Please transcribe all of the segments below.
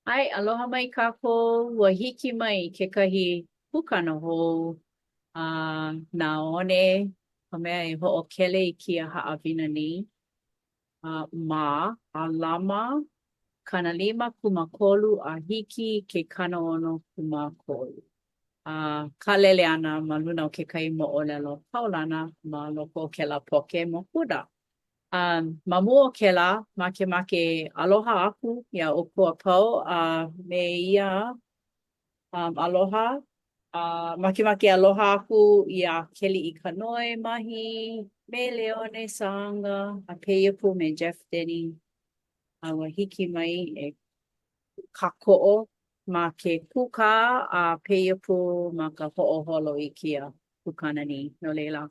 Ai, aloha mai kākou, ua hiki mai kekahi pukana hou nā one, ka mea e ho'okele i kia ha'awina nei. Ma, a lama, kanalima kumakolu, a hiki ke kanaono kumakolu. Kalele ana ma luna o kekahi mo'olelo paulana ma loko o kela poke mo kuda. Ma mua o kela, make aloha aku, ia o kua pau, me ia aloha, make aloha aku, ia keli i kanoe mahi, me Leone Sanga, a Peiapu me Jeff Denny, a hiki mai e kako'o, ma ke kuka a Peiapu ma ka ho'oholo i kia kukana ni, no leila.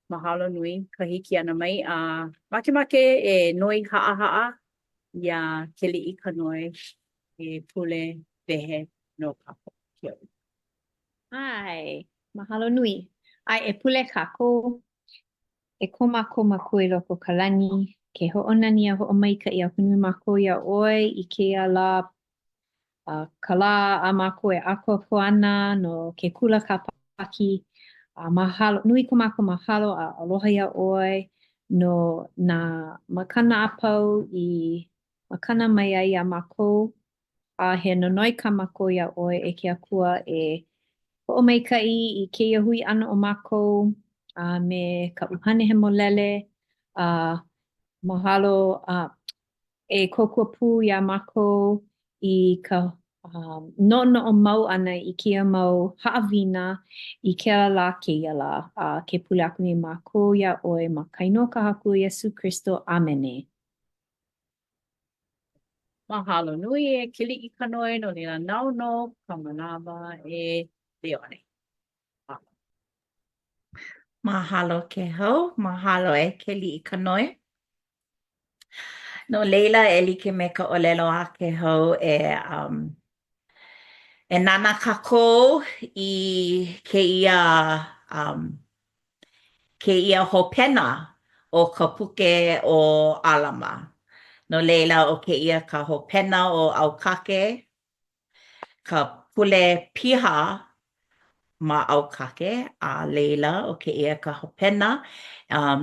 Mahalo nui, ka hiki ana mai, make e noi ha'a ia keli i ka noi e pule wehe no kako. Ai, mahalo nui. Ai, e pule kako, e komako mako i loko ka lani, ke ho'onani a ho'omaika i a hunu mako ia oi i ke la ka la a mako e ako ana no ke kula ka paki. Mahalo, nui ko mako mahalo a aloha ia oi no na makana apau i makana mai ai a mako a he nonoi ka mako ia oi e ke akua e ho'omaika'i i keia hui ʻana o mākou me ka ʻuhane he molele mahalo e kokua pū iā mākou i ka noʻonoʻo mau ʻana i kia mau haʻawina i kēla lā keia lā ke pule aku nei mākou iā ʻoe ma ka inoa haku o Iesu Kristo. Amene. Mahalo nui e kili i kanoe no nila nau no ka manawa e Leone. Mahalo ke hau, mahalo e keli i ka noi. No leila e like me ka olelo a ke hau e nana kākou i ke ia hopena o ka puke o Alama. No leila o ke ia ka hopena o Aukake, ka pule piha ma Aukake a leila o ke ia ka hopena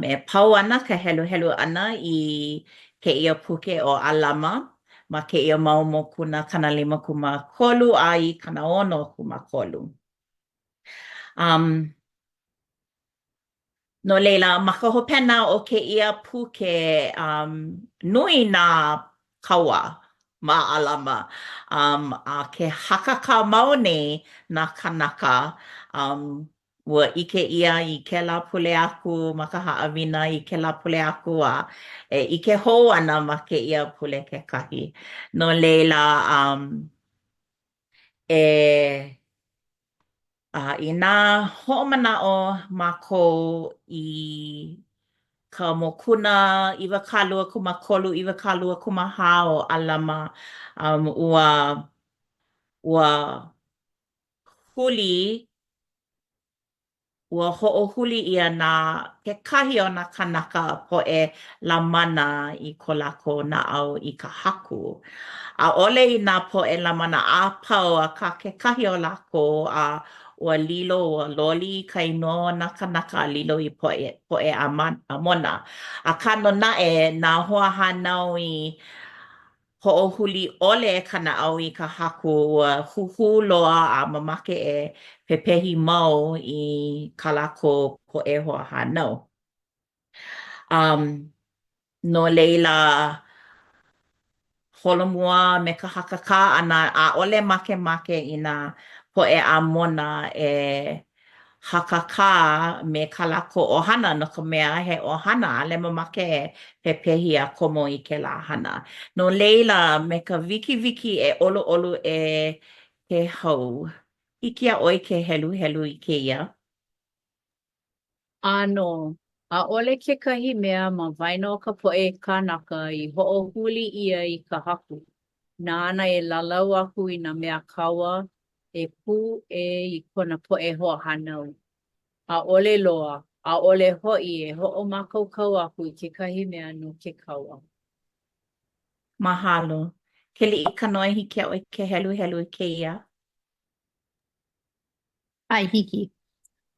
e pau ana ka helu helu ana i ke ia puke o Alama ma ke ia mau mokuna kanalima kumakolu a i kanaono kumakolu. No leila ma ka hopena o ke ia puke nui nā kaua ma Alama a ke hakaka mau nei nā kanaka ua ʻike ia i kēlā pule aku ma ka haʻawina i kēlā pule aku e ʻike hou ana ma kēia pule kekahi. No leila inā hoʻomanaʻo mākou i ka mokuna 'iwakaluakūmākolu 'iwakaluakūmāhā o Alama ua huli ua hoʻohuli ʻia nā kekahi o nā kanaka poʻe lamana i ko lākou naʻau i ka haku. ʻAʻole i nā poʻe lamana a pau akā kekahi o lākou ua lilo ua loli i ka inoa o nā kanaka a lilo i poʻe a mona. Akā no naʻe nā hoa hānau i hoʻohuli ʻole ka naʻau i ka haku ua huhu loa a mamake e pepehi mau i ka lākou poʻe hoa hānau. No leila holomua me ka hakakā ʻana ʻaʻole makemake i nā poʻe a mona e hakakā me ka lākou ʻohana no ka mea he ʻohana ʻaʻole mamake e pepehi a komo i kēlā hana. No leila me ka wikiwiki e ʻoluʻolu ke hau. Hiki iā ʻoe ke heluhelu i kēia. ʻAno, ʻaʻole kekahi mea ma waena o ka poʻe kānaka i hoʻohuli ʻia i ka haku. Nāna e lalau aku i nā mea kaua e pū i kona poʻe hoʻohānau. ʻAʻole loa, ʻaʻole hoʻi e hoʻomākaukau aku i kekahi mea no ke kaua. Mahalo. Ke li'i ka noi hiki a 'oe ke helu helu i kēia. Ai hiki.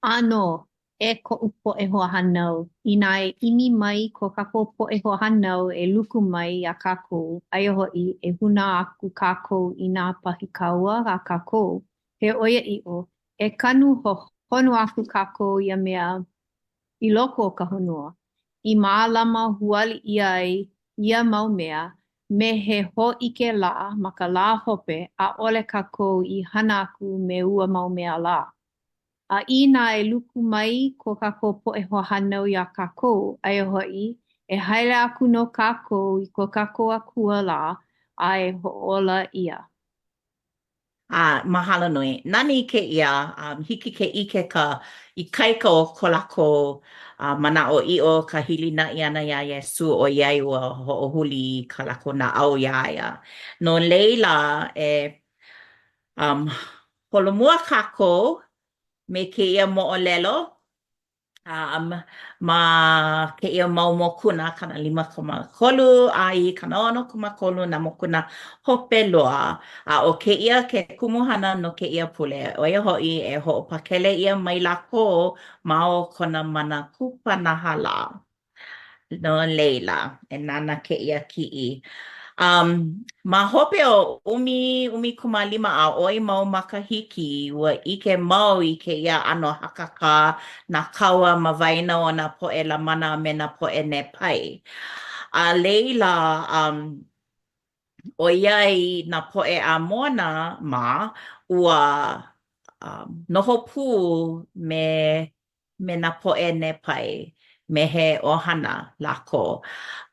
Ano, e ko'u po'e hoa hanau. Inā e imi mai ko kākou po'e hoa hanau e luku mai a kākou. Aia ho'i e huna aku kākou i nā pahi kaua a kākou. He oia i'o, e kanu honu aku kākou ia mea i loko o ka honua. I mālama huali ia ai ia mau mea, me he hō'ike lā ma ka lā hope a ole kākou i hana aku me ua mau mea lā. A inā e luku mai ko kākou po'e hoa hanau iā kākou, aia ho'i, e haere aku no kākou i ko kākou akua lā, a e ho'ola ia. Mahalo nui. Nani ke ia, hiki ke ike ka ikaika o ko lako mana o i'o ka hilina i ana ia Iesu o iai ua ho'ohuli ka lako na au iaia. No leila holomua kākou me ke ia mo'olelo ma ke ia mau mokuna kana 5,3 ai kana 6,3 na mokuna hope loa o ke ia ke kumuhana no ke ia pule o ia ho'i e ho'opakele ia mai lako ma o kona mana kupa na hala no leila e nana ke ia ki'i. Ma hope o 1,5 a oi mau makahiki ua ike mau i ke ia ano hakaka na kaua ma waina o na po'e lamana me na po'e ne pai. A leila o iai na po'e a mona ma ua noho pū me na po'e ne pai me he ohana lako.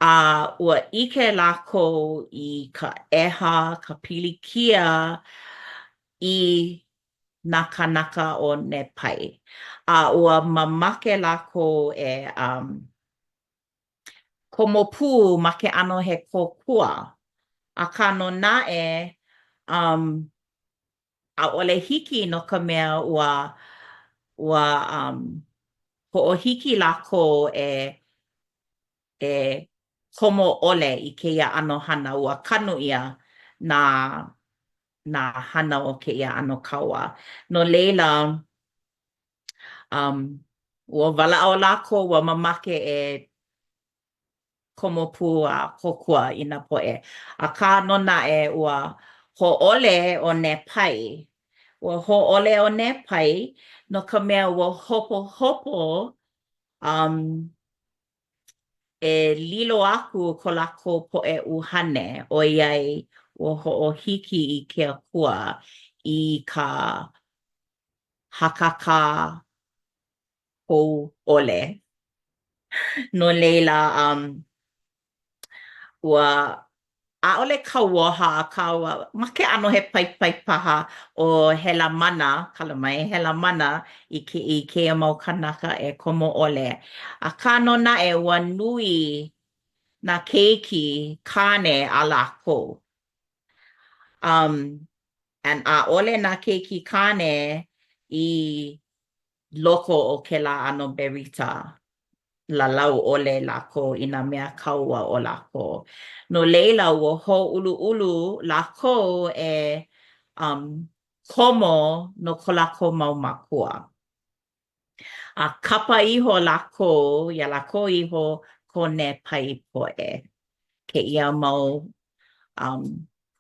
Ua ike lako i ka ʻeha, ka pilikia i nā kanaka o ne pai. Ua mamake lako e komo pū ma ke ano he kōkua. Ka no naʻe ʻaʻole hiki no ka mea ua hoʻohiki lako e komo ʻole i kēia ʻano hana ua kanu ʻia nā hana o kēia ʻano kaua. No leila, ua walaʻau lako ua mamake e komo pū a kōkua i nā poʻe. Ka no naʻe ua hoʻole o ne pai. Ua hoʻole o ne pai no ka mea ua hopo e lilo aku ko lako poʻe ʻuhane o iai ua hoʻohiki i ke akua i ka hakaka hou ʻole. No leila, ua ʻaʻole kauoha akā ua make ʻano he paipai paha o hela mana, kala mai, hela mana i kēia mau kanaka e komo ʻole. Ka no naʻe ua nui nā keiki kāne a lākou. ʻAʻole nā keiki kāne i loko o kēlā ʻano berita. Lalau ʻole lākou i nā mea kaua o lākou. No leila ua hoʻouluʻulu lākou e komo no ko lākou mau makua. Kapa iho lākou, ia lākou iho ko ne pai poʻe. Kēia mau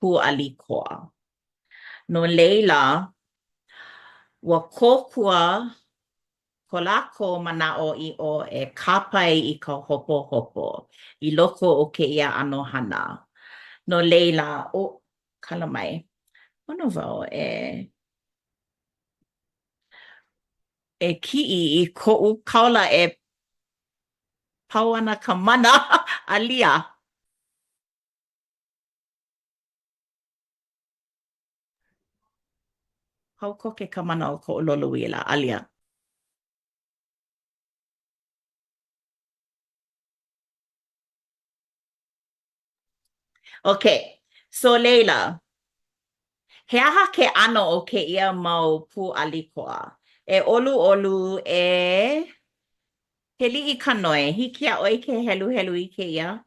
pūʻalikoa. No leila, ua kōkua ko lākou manaʻo iʻo e kāpai i ka hopohopo i loko o kēia ʻano hana. No leila, kala mai. Ono wau e kiʻi i koʻu kaula e pau ana ka mana ʻalia. Hau koke ka mana o koʻu loluila, ʻalia. Okay, so leila, he aha ke ʻano o kēia mau pūʻalikoa. E ʻoluʻolu he liʻi ka noi. Hiki a ʻoe ke helu helu i kēia?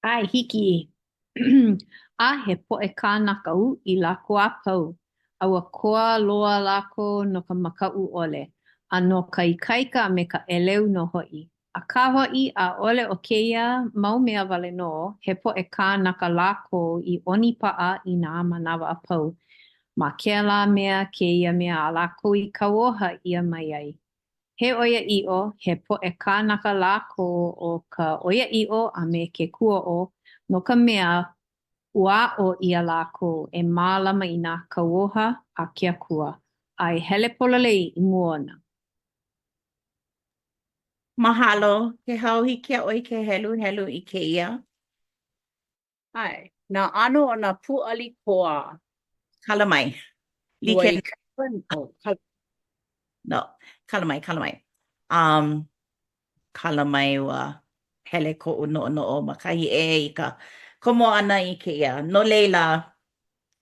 Ai hiki. A he poʻe kānakau I lākou a pau. Aua koa loa lākou no ka makaʻu ʻole. A no ka ikaika me ka ʻeleu no hoʻi. Akā hoʻi ʻaʻole o kēia mau mea wale nō, he poʻe kānaka lākou I ʻoni paʻa I nā manawa a pau. Ma kēlā mea kēia mea a lākou I kauoha ʻia mai ai. He ʻoiaʻiʻo, he poʻe kānaka lākou o ka ʻoiaʻiʻo a me ke kuaʻo no ka mea ʻuaʻo ʻia lākou e mālama I nā kauoha a ke akua. A e hele pololei I mua ona. Mahalo, ke hauhiki ʻoe ke helu helu I kēia. Ai, nā ʻano o nā pūʻali koa. Kala mai. Ua Like, I ka no, kala mai, kala mai. Kala mai ua hele ko no o makahi I ka komo ana I kēia. No leila,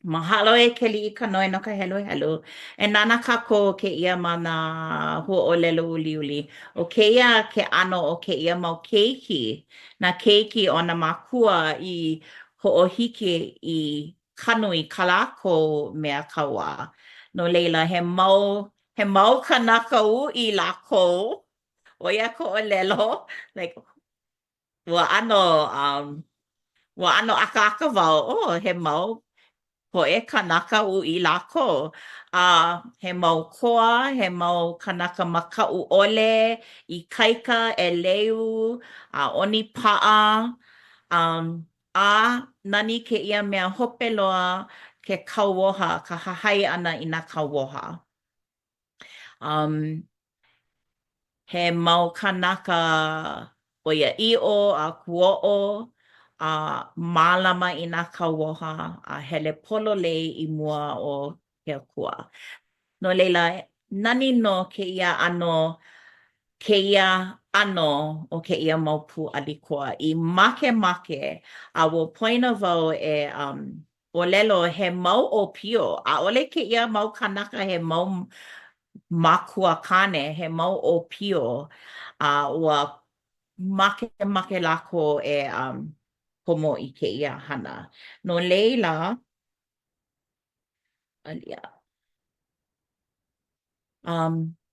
mahalo e ke liʻi ka noi no ka helu helu. E nana kākou kēia ma nā huaʻōlelo uliuli. O kēia ke ʻano o kēia mau keiki. Nā keiki o nā mākua I hoʻohiki I kanu I ka lākou mea kaua. No leila, he mau kanaka uʻi lākou. O ia ko o lelo. Like, ua ano aka wau. Oh, he mau poʻe kanaka uʻi lākou. He mau koa, he mau kanaka makaʻu ʻole, ikaika, ʻeleu, ʻoni paʻa. A nani kēia mea hope loa ke kauoha, ka hahai ʻana I nā kauoha. He mau kanaka ʻoiaʻiʻo a kuoʻo mālama I nā kauoha a hele pololei I mua o ke akua. No leila, nani no kēia ʻano o kēia mau pūʻali koa I makemake a ua poina wau ʻōlelo he mau ʻōpio. ʻAʻole kēia mau kanaka he mau makuakane, he mau ʻōpio ua make lākou e komo I kēia hana. No leila,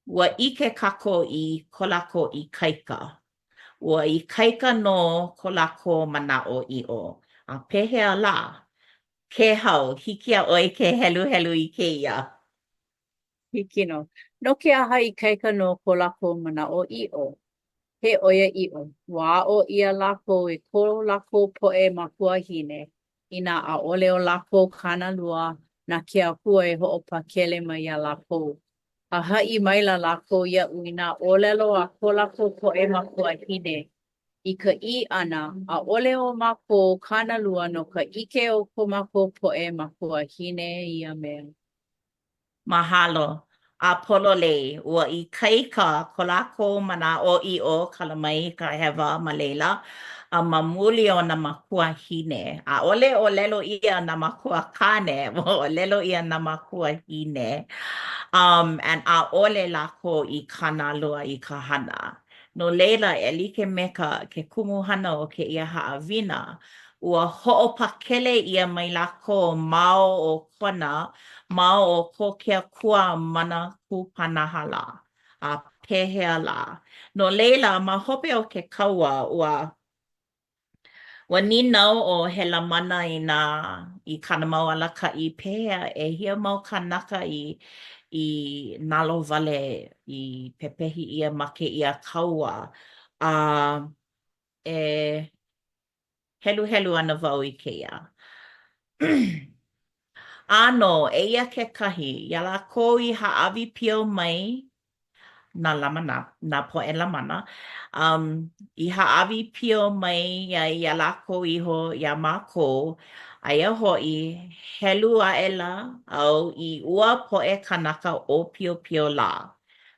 ua ʻike kākou I ko lākou ikaika. Ua ikaika no ko lākou manaʻo iʻo. A pehea la, ke hau, hiki a ʻoe ke helu helu I kēia. hiki no. No ke aha ikaika no ko lākou manaʻo iʻo. He ʻoiaʻiʻo. Ua aʻo ʻia lākou e ko lākou poʻe ma kuahine. Inā ʻaʻole o lākou kānālua na ke akua e hoʻopakele mai iā lākou. A haʻi maila lākou iaʻu I nā ʻōlelo a ko lākou poʻe ma kuahine. I ka ʻī ʻana, ʻaʻole o mākou kānālua no ka ʻike o ko mākou poʻe ma kuahine ia mea. Mahalo. A pololei, ua ikaika ko lākou manaʻo iʻo kala mai ka hewa ma leila. A mamuli o nā makuahine. ʻAʻole ʻōlelo ʻia nā makuakane, ʻōlelo ʻia nā makuahine. And ʻaʻole lākou I kānālua I ka hana. No leila, e like me ke kumuhana o kēia haʻawina, ua hoʻopakele ʻia mai lākou mao o kona, mao o ko ke akua mana kupanahala. A pehea la. No leila, ma hope o ke kaua, ua ninau o he lamana I kana mau alakaʻi pehea e hia mau kanaka I nalo wale I pepehi ia ma kēia kaua. E helu ana wau I kēia. ʻAno, eia kekahi, ia lākou I haʻawi pio mai nā lamana, nā poʻe lamana. I haʻawi pio mai ia lākou iho ia mākou, aia hoʻi helu aʻela au I ua poʻe kanaka ʻōpiopio lā.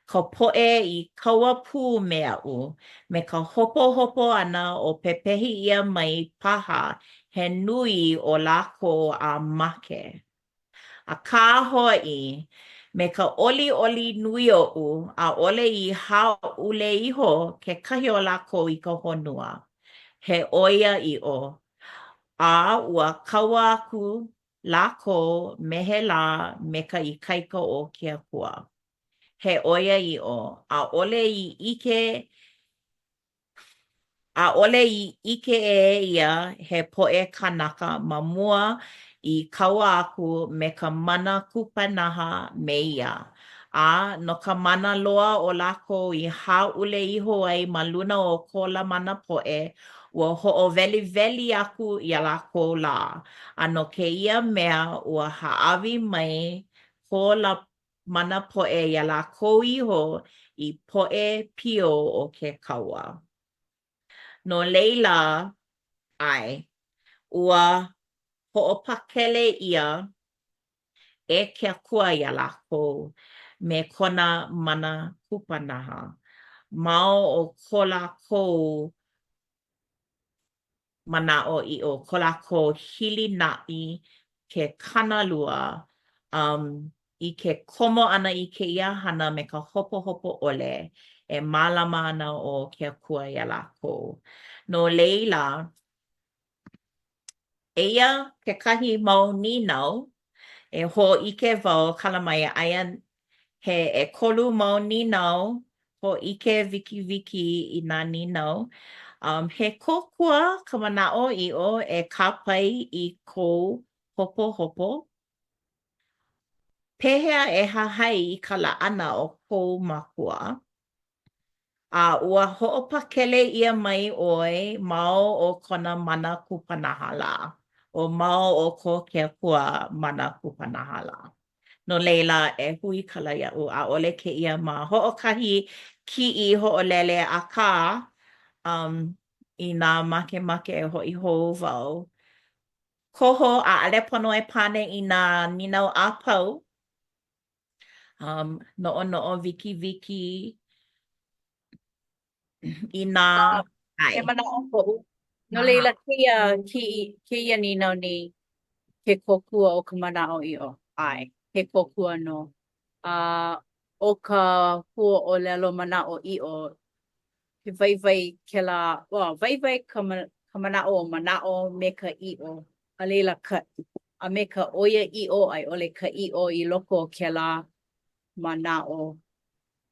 Ka poʻe I kaua pū me aʻu, me ka hopohopo ʻana o pepehi ʻia mai paha he nui o lākou a make. Akā hoʻi, me ka ʻoliʻoli nui oʻu, ʻaʻole I hāʻule iho kekahi o lākou I ka honua. He ʻoiaʻiʻo. A ua kaua aku lako mehela me ka ikaika o ke akua. He oia i'o. A ole I ike e ia he po'e kanaka ma mua I kaua aku me ka mana kupanaha me ia. A no ka mana loa o lako I haʻule iho ai ma luna o ko la mana po'e ua ho'oweliweli aku I a lako la. A no kēia mea ua hāʻawi mai ko la mana po'e I a lako iho I po'e pio o ke kaua. No leila, ai, ua ho'opakele ia e ke akua ia lākou me kona mana kupanaha. Mao o ko lākou mana'o i'o, ko lākou hili na'i ke kanalua I ke komo ana I kēia hana me ka hopo ole e mālama ana o ke akua ia lākou. No leila, eia kekahi mau ninau e ho'ike wau kalamai aia he ʻekolu mau ninau ho'ike wikiwiki I nā ninau. He kōkua ka manaʻo ʻiʻo e kāpai I kou hopohopo. Pehea e hahai I ka laʻana o kou makua. A ua hoʻopakele ʻia mai ʻoe mao o kona mana kupanaha lā. O mao o ko ke akua mana kupanaha lā. No leila e hui kala iaʻu ʻaʻole kēia ma hoʻokahi kiʻi hoʻolele akā I nā makemake e hoʻi hou wau. Koho ʻaʻale pono e pane I nā ninau a pau. Noʻonoʻo wikiwiki I nā E ʻai. mana o ko'u. No Aha. leila keia ninau ni ke kokua o ka mana o i'o. Ai, ke kokua no. O ka hua o lelo mana o i'o. He waiwai ke la, waiwai ka mana o me ka i'o. A leila a me ka oia i'o ai ole ka i'o I loko o ke la mana o.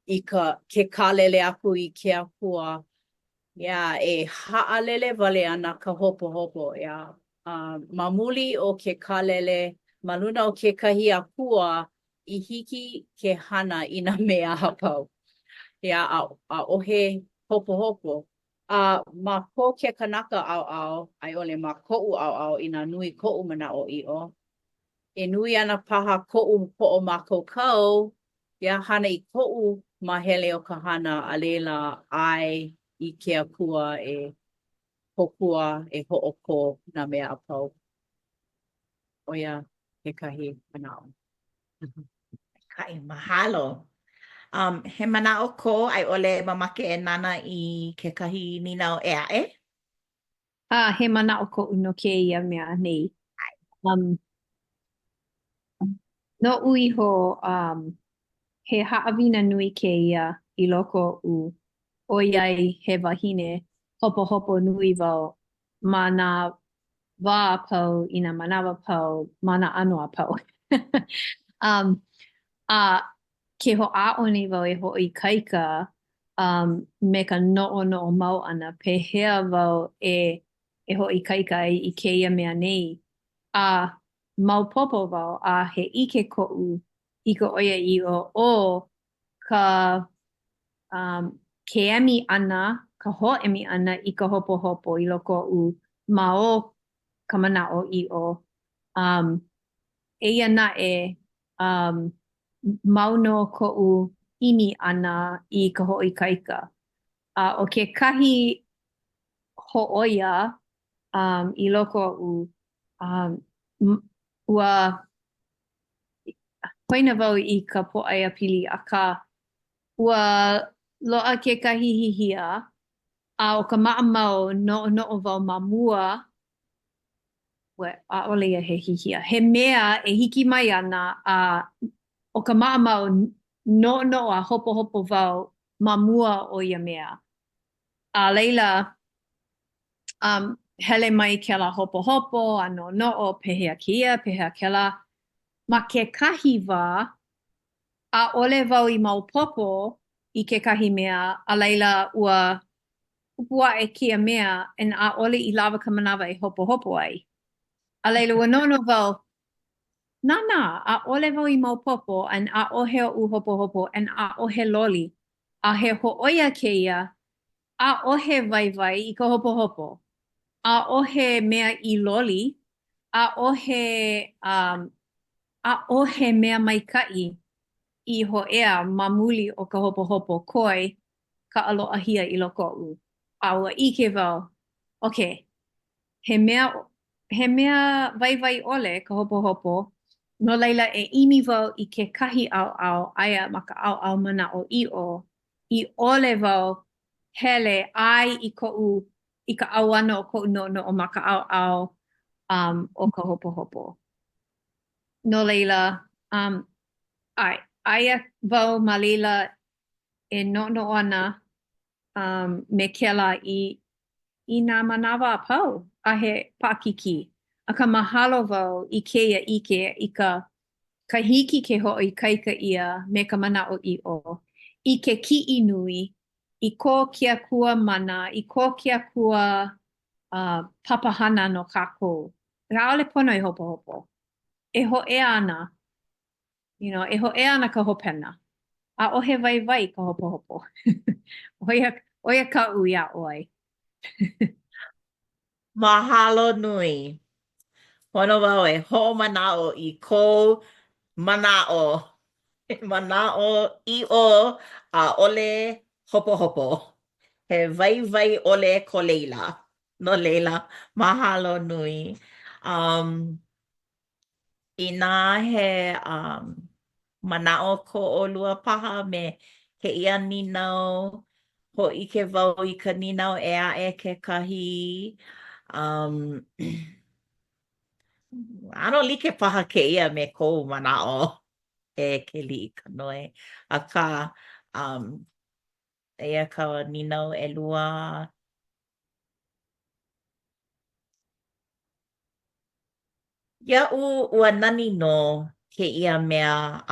Ke kālele aku I ke akua. Ia, e ha'alele wale ana ka hopohopo, ia. Ma muli o ke kālele, ma luna o ke kahi akua, I hiki ke hana I nā mea hapau. Ia, a ohe hopohopo. Ma ko ke kanaka au, ai ole ma ko'u au I nā nui ko'u mana o i'o. E nui ana paha ko'u po'o mākou kau, ia hana I ko'u ma hele o ka hana a leila ai I ke akua e kokua e ho'oko nā mea apau. O ia kekahi manaʻo. Kai, mahalo. He manaʻo ko ai ole mamake e nana I kekahi ninau e aʻe? He manaʻo koʻu no kēia mea nei. Noʻu iho he haʻawina nui kēia I loko o ʻoiai he wahine hopohopo nui wau ma nā wā apau I nā manawa pau ma nā ʻano apau. A ke hoʻaʻo nei wau e hoʻoikaika me ka noʻonoʻo mau ʻana pehea wau e hoʻoikaika ai I kēia mea nei. A maopopo wau a he ʻike koʻu I ka ʻoia iʻo o ka ke emi ʻana, ka hōʻemi ʻana I ka hopohopo I loko o ma o ka manaʻo iʻo. Eia naʻe mauno koʻu ʻimi ʻana I ka hoʻoikaika. O kekahi hōʻoia I loko o ua hoina wau I ka pōʻaiapili akā ua loaʻa kekahi hihia a o ka maʻamau noʻonoʻo wau ma mua ʻaʻole ia he hihia. He mea e hiki mai ana a o ka maʻamau noʻonoʻo a hopohopo wau ma mua o ia mea. A leila hele mai kela hopo hopo, ano no pehea kia, pehea kela. Ma ke kahi wā, a ole wau I maopopo I ke kahi mea, a laila ua upua e kia mea, en a ole I lava ka manawa e hopo hopo ai. A laila ua nono wau, nana, a ole wau I maopopo, en a ohe o u hopo hopo, en a ohe loli. A he ho oia keia, a ohe vai vai I ka hopo hopo. A ohe mea I loli, um, a ohe mea maika'i I ho ea mamuli o ka hopo hopo koi ka aloha hia I loko o u. A ua ike wau, okay, he mea vai vai ole ka hopo hopo, no laila e imi wau I ke kahi au aia ma ka au mana o I ole wau hele ai I ka auana o ko'u no o ma ka au o ka hopo hopo. No laila, aia wau ma leila e no ana me kela I nā manawa a pau a he pākiki. A ka mahalo wau I keia ike I ka hiki ke ho'o I kaika ia me ka mana o I ke ki'i nui, I ko kia kua mana, I ko kia kua papahana no kākou. Rāole pono I hopo hopo. E ho'ea ana, e ho'ea ana ka hopena. A ohe vai vai ka hopo hopo. Oia ka uia oi. Mahalo nui. Pono wau e ho'omana'o I ko mana'o. Mana'o I a ole hopo hopo. He vai vai ole ko leila. No leila, mahalo nui. Inā he mana'o ko ʻolua paha me kēia ninau, hoʻike wau I ka ninau e aʻe kekahi. ʻano like paha kēia me kou mana'o e ke liʻi ka noi. Akā eia ka ninau ʻelua. Iaʻu ua nani no kēia mea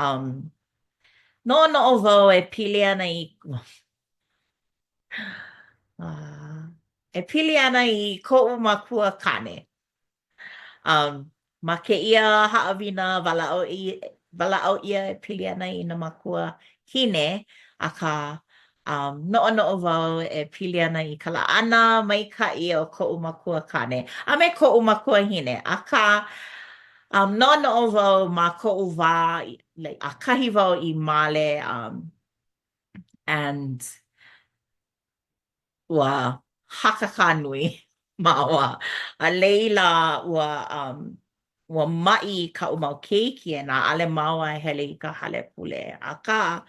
noʻonoʻo wau e pili ana e pili ana I koʻu makua kane. Ma kēia haʻawina walaʻau ʻia e pili ana I nā makua hine, akā noʻonoʻo wau e pili ana I ka laʻana maikaʻi o koʻu makua kane, a me koʻu makua hine. Akā noʻonoʻo wau ma koʻu wā, a kahi wau I Male, and ua hakakā nui māua. A leila ua maʻi kaʻu mau keiki e nā ʻale māua e hele I ka hale pule. Akā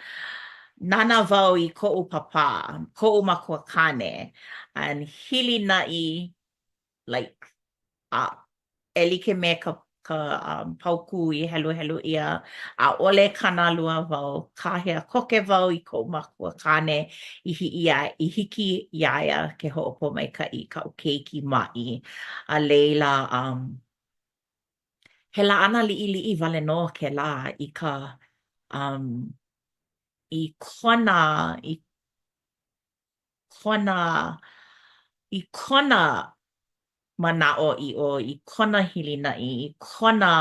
nana wau I koʻu papā, koʻu makuakane, and hili naʻi like e like me ka paukū I heluhelu ʻia. ʻAʻole kanalua wau, kahea koke wau I koʻu makuakane I hiki iā ia ke hoʻopōmaikaʻi kaʻu keiki maʻi. A leila he laʻana liʻiliʻi wale nō kēlā I ka I kona manaʻo ʻiʻo, I kona hilinaʻi, I kona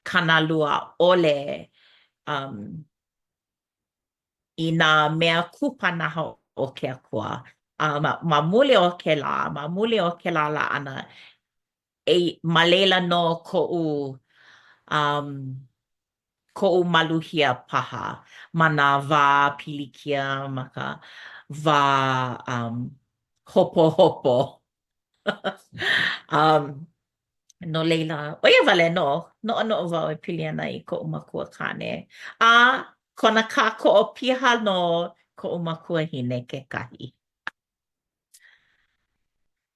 kanalua ʻole I nā mea kupanaha o ke Akua. Ma mule o kēlā, laʻana ma leila nō koʻu maluhia paha ma nā wā pilikia ma ka wā hopo hopo. No leila, ʻoia wale nō, noʻonoʻo wau e pili ana I koʻu makuakane. A kona kākoʻo piha nō koʻu makua hine kekahi.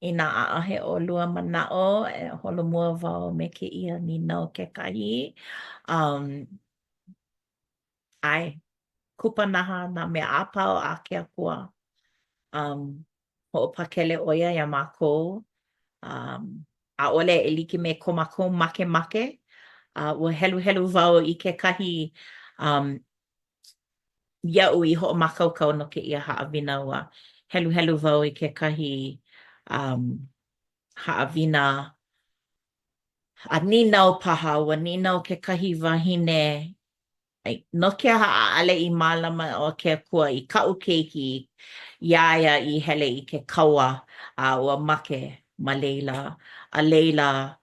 Inā ʻaʻahe ʻolua manaʻo e holomua wau me kēia ninau kekahi. ʻAe, kupanaha nā mea a pau a ke Akua. ho'opakele ʻoia iā mākou. ʻAʻole e like me ko mākou makemake. Ua helu wau I kekahi iaʻu I hoʻomākaukau no kēia haʻawina ua helu wau I kekahi haʻawina a ninau paha ua ninau kekahi wahine no ke haʻaʻale I mālama o ke akua I kaʻu keiki iaia I hele I ke kaua a ua make ma leila. A leila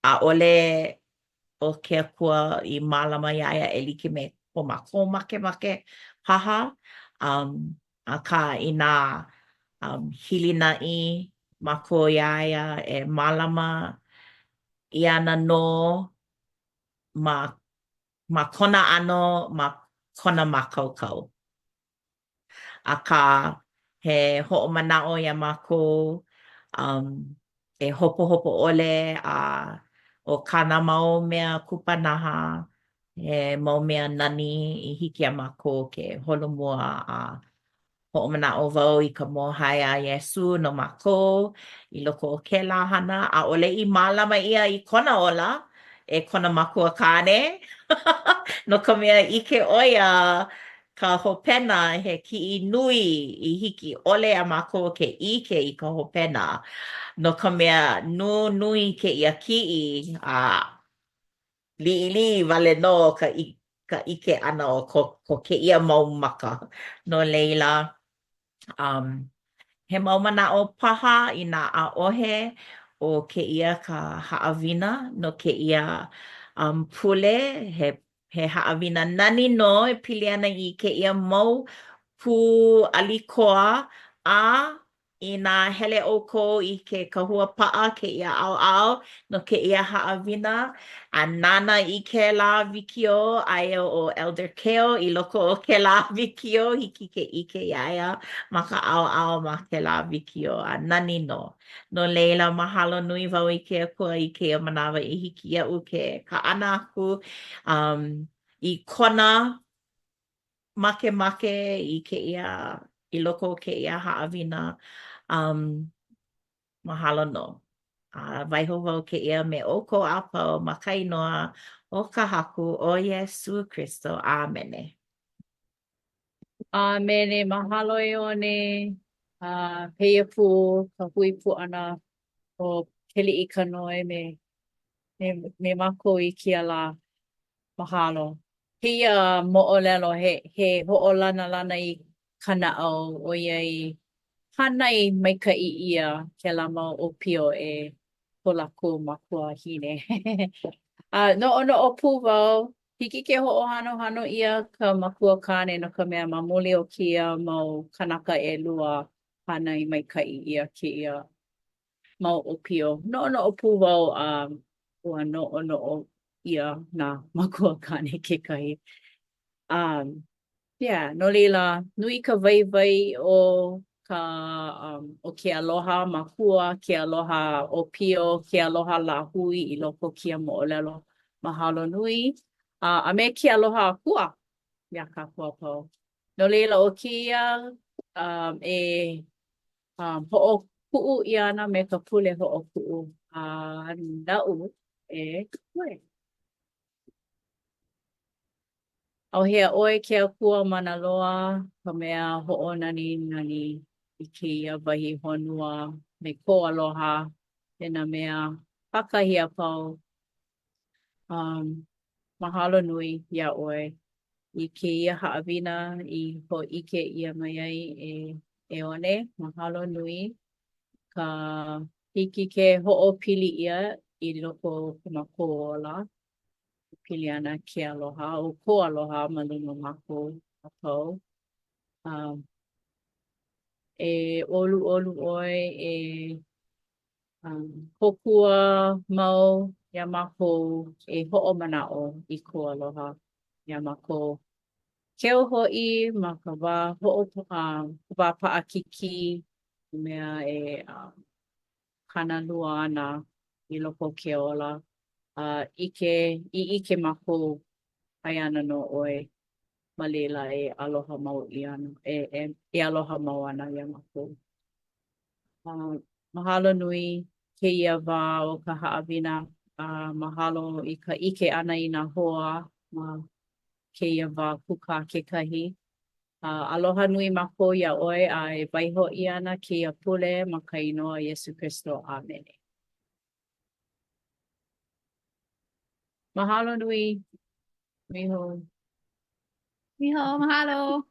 ʻaʻole o ke akua I mālama iaia e like me ko mākou makemake paha. Akā inā hilinaʻi ma ko iaia e mālama I ana no ma kona ʻano ma kona mākaukau. Akā he hoʻomanaʻo iā mākou e hopohopo ʻole a ʻo kāna mau mea kupanaha he mau mea nani I hiki iā mākou ke holomua a hoʻomanaʻo wau I ka mōhae a Iesu no mākou I loko o kēlā hana ʻaʻole I mālama ʻia I kona ola e kona makuakāne no ka mea ʻike ʻo ia ka hopena he kiʻi nui I hiki ʻole a mākou ke ʻike I ka hopena no ka mea nui kēia kiʻi a liʻiliʻi wale nō ka ʻike ʻana o ko kēia mau maka. No leila he mau manaʻo paha I nā ʻaʻohe o kēia ka haʻawina no kēia pule he haʻawina nani nō e pili ana I kēia mau pū alikoa a inā hele ʻoukou I ke kahua paʻa kēia ʻaoʻao no kēia haʻawina a nana I kēlā wikio aia ʻo Elder Kale I loko o kēlā wikio hiki ke ʻike iaia ma ka ʻaoʻao ma kēlā wikio a nani nō. No leila mahalo nui wau I ke akua I kēia manawa I hiki iaʻu ke kaʻana aku I kona makemake I kēia I loko o kēia haʻawina mahalo nō. Waiho wau kēia me ʻoukou a pau ma ka inoa o ka haku o Iesu Kristo. Āmene. Amene, mahalo e one. Peia pu, ka hui pu ana o Keli Ikanoe me mako I kia la mahalo. Pia mo'olelo he ho'olana lana I kana'au o iai hanai maika'i ia ke la mau o pio e ko lako makua hine. No'ono'o pu wau. Hiki ke ho'ohanohano ia ka makua kane no ka mea mamuli o kia mau kanaka e lua hanai maika'i ia ke ia mau o pio. No'ono'o pu wau ua no'ono'o ia nā makua kane kekahi. No leila, nui ka waiwai o o ke aloha makua, ke aloha o pio, ke aloha lāhui I loko kia mo'olelo. Mahalo nui. A me ke aloha akua, ia ka pau. No leila o kia ho'oku'u ʻiana me ka pule ho'oku'u. Na'u e koe. Auhea ʻoe ke akua mana loa ka mea ho'onani I kēia wahi honua me ko aloha pena mea pakahi a pau. Mahalo nui ia ʻoe I kēia haʻawina I ho'ike ʻia mai ai e one. Mahalo nui ka hiki ke ho'opili ʻia I loko o ka mākou ola. Pili ana ke aloha o ko aloha ma luna mākou a pau. E olu ʻoe kokua mau ia mākou e hoʻomanaʻo I ko aloha ia mākou. Keu hoʻi ma ka wā wā paʻakiki mea kanalua ana I loko o ke ola. I ike mākou ai ana no ʻoe. ma leila e aloha mau i ana, e aloha mau ana ia mākou. Mahalo nui keia wā o ka haʻawina, mahalo i ka ʻike ʻana i nā hoa ma keia wā puka kekahi. Aloha nui mākou ia ʻoe a e waiho i ana keia pule ma ka inoa Iesu Kristo. Amene. Mahalo nui, miho. Miho, mahalo.